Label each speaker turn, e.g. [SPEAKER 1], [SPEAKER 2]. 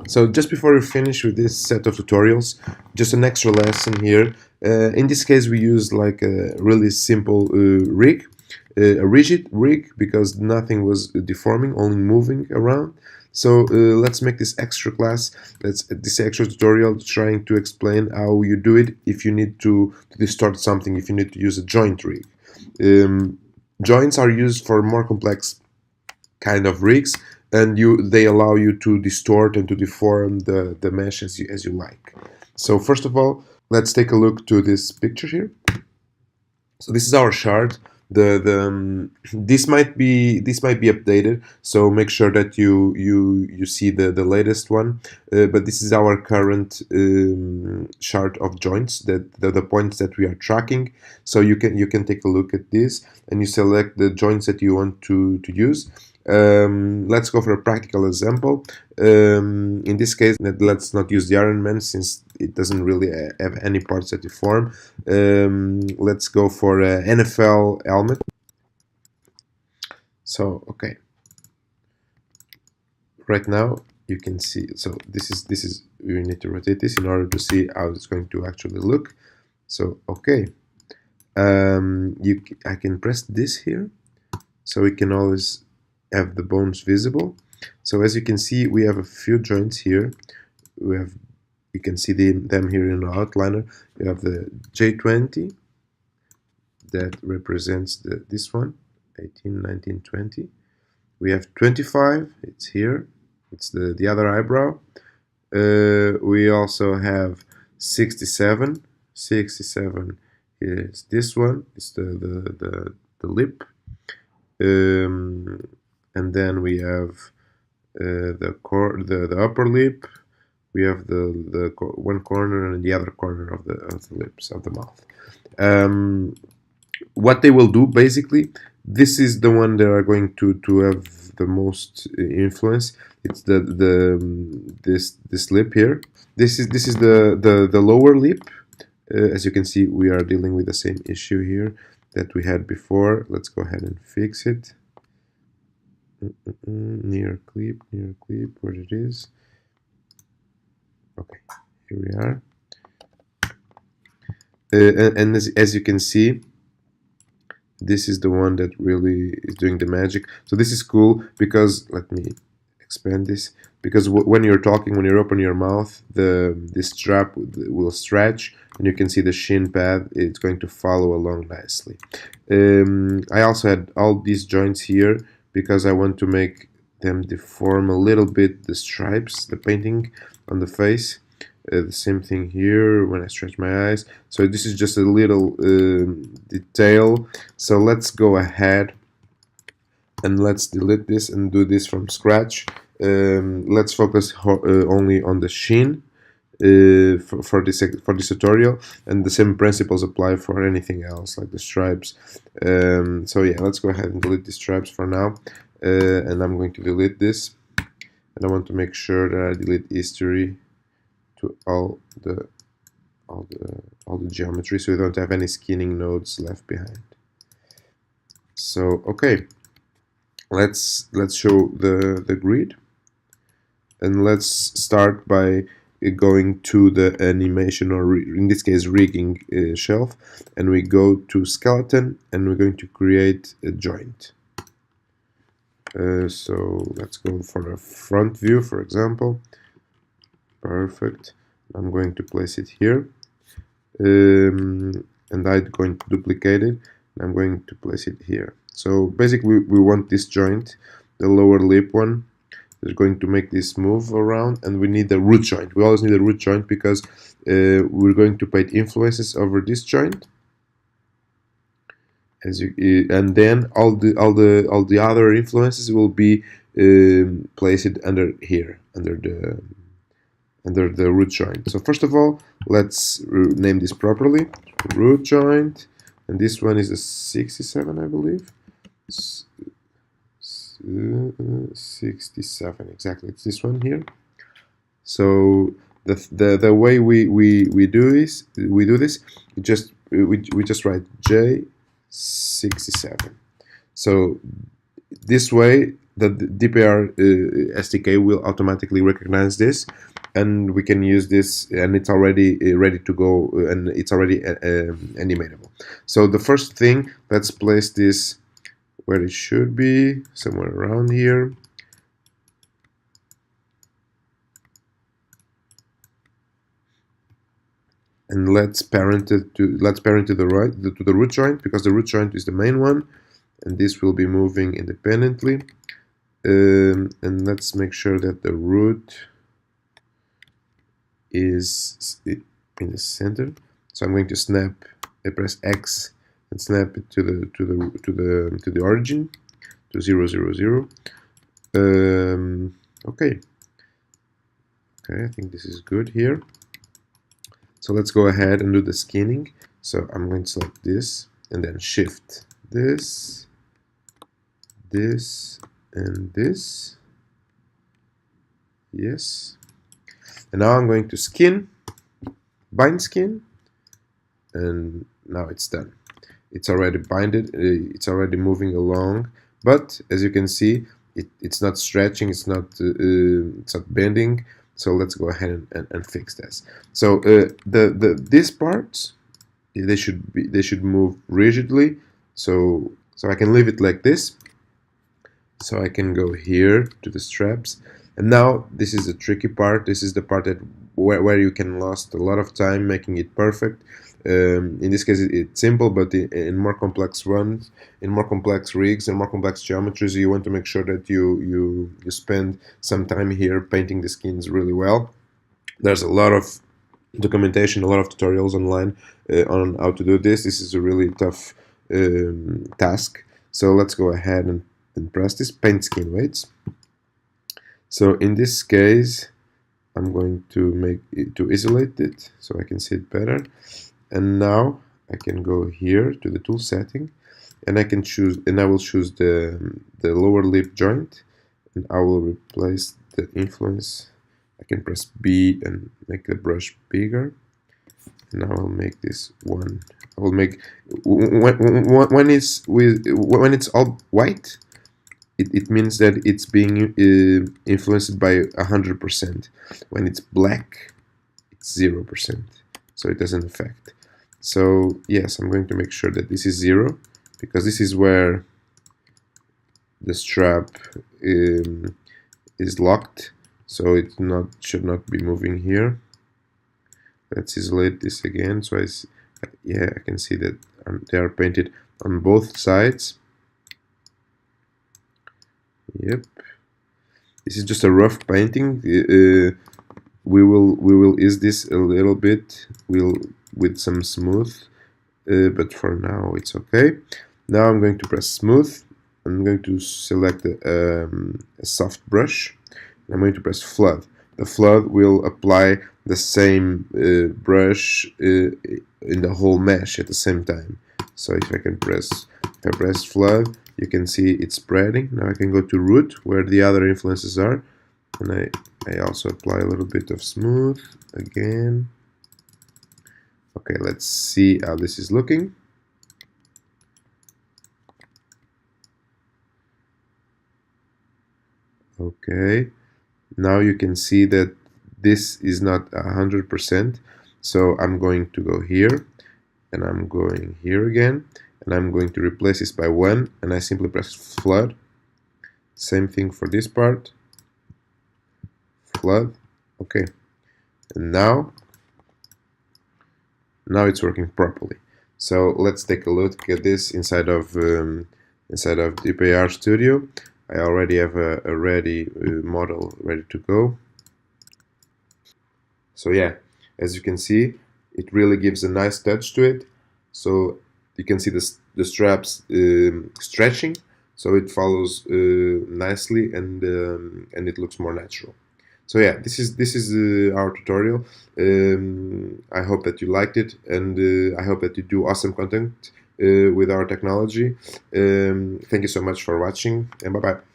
[SPEAKER 1] So just before we finish with this set of tutorials, just an extra lesson here. In this case, we use like a really simple rig, a rigid rig, because nothing was deforming, only moving around. So let's make this extra class, this extra tutorial trying to explain how you do it if you need to distort something, if you need to use a joint rig. Um, Joints are used for more complex kind of rigs, and they allow you to distort and to deform the mesh as you like. So first of all, let's take a look to this picture here. So this is our shard. This might be updated, so make sure that you see the latest one. But this is our current shard of joints, that the points that we are tracking. So you can take a look at this, and you select the joints that you want to use. Let's go for a practical example. In this case, let's not use the Iron Man since it doesn't really have any parts that deform. Let's go for a NFL helmet. So okay, right now you can see. So this is we need to rotate this in order to see how it's going to actually look. So okay, I can press this here, so we can always have the bones visible. So as you can see, we have a few joints here. You can see them here in the outliner. You have the J20 that represents this one, 18, 19, 20. We have 25, it's here, it's the other eyebrow. We also have 67. 67 is this one, it's the lip. And then we have the upper lip. We have the one corner and the other corner of the lips of the mouth. What they will do basically, this is the one that are going to have the most influence. It's this lip here. This is the lower lip. As you can see, we are dealing with the same issue here that we had before. Let's go ahead and fix it. Near clip, where it is. Okay, here we are. And as you can see, this is the one that really is doing the magic. So this is cool because, let me expand this, because when you're talking, when you open your mouth, this strap will stretch, and you can see the shin pad, it's going to follow along nicely. I also had all these joints here because I want to make them deform a little bit the stripes, the painting on the face. The same thing here when I stretch my eyes. So this is just a little detail. So let's go ahead and let's delete this and do this from scratch. Let's focus only on the shin for this tutorial, and the same principles apply for anything else like the stripes. So yeah, let's go ahead and delete the stripes for now, and I'm going to delete this, and I want to make sure that I delete history to all the geometry, so we don't have any skinning nodes left behind. So okay, let's show the grid, and let's start by going to the animation, or in this case rigging shelf, and we go to skeleton, and we're going to create a joint. So let's go for a front view, for example. Perfect. I'm going to place it here, and I'm going to duplicate it, and I'm going to place it here. So basically we want this joint, the lower lip one, is going to make this move around, and we need the root joint. We always need a root joint because we're going to paint influences over this joint, and then all the other influences will be placed under here, under the root joint. So first of all, let's name this properly, root joint, and this one is a 67, I believe. 67, exactly, it's this one here. So the way we do this, we just write J67. So this way that the DeepAR SDK will automatically recognize this, and we can use this, and it's already ready to go, and it's already animatable. So the first thing, let's place this where it should be, somewhere around here. And let's parent it to the right, to the root joint, because the root joint is the main one, and this will be moving independently. And let's make sure that the root is in the center. So I'm going to snap. I press X and snap it to the origin, to 0, 0, 0. Okay. Okay, I think this is good here. So let's go ahead and do the skinning. So I'm going to select this and then shift this, this, and this. Yes. And now I'm going to skin, bind skin, and now it's done. It's already binded, it's already moving along, but as you can see, it's not stretching, it's not bending. So let's go ahead and fix this. So these parts, they should move rigidly. So I can leave it like this. So I can go here to the straps, and now this is the tricky part. This is the part that where you can lost a lot of time making it perfect. In this case, it's simple, but in more complex runs, in more complex rigs, and more complex geometries, you want to make sure that you spend some time here painting the skins really well. There's a lot of documentation, a lot of tutorials online on how to do this. This is a really tough task. So let's go ahead and press this paint skin weights. So in this case, I'm going to isolate it so I can see it better. And now I can go here to the tool setting, and I can choose, and I will choose the lower lip joint, and I will replace the influence. I can press B and make the brush bigger. And I will make this one. I will make when it's all white, it means that it's being influenced by 100%. When it's black, it's 0%. So it doesn't affect. So yes, I'm going to make sure that this is 0, because this is where the strap is locked, so it should not be moving here. Let's isolate this again. So I can see that they are painted on both sides. Yep. This is just a rough painting. We will ease this a little bit. With some smooth, but for now it's okay. Now I'm going to press smooth. I'm going to select a soft brush. I'm going to press flood. The flood will apply the same brush in the whole mesh at the same time. So if I press flood, you can see it's spreading. Now I can go to root, where the other influences are, and I also apply a little bit of smooth again. Okay, let's see how this is looking. Okay, now you can see that this is not 100%. So I'm going to go here, and I'm going here again, and I'm going to replace this by 1, and I simply press flood. Same thing for this part. Flood. Okay, and now it's working properly. So let's take a look at this inside of DeepAR Studio. I already have a ready model ready to go. So yeah, as you can see, it really gives a nice touch to it. So you can see the straps stretching, so it follows nicely, and it looks more natural. So yeah, this is our tutorial. I hope that you liked it, and I hope that you do awesome content with our technology. Thank you so much for watching, and bye bye.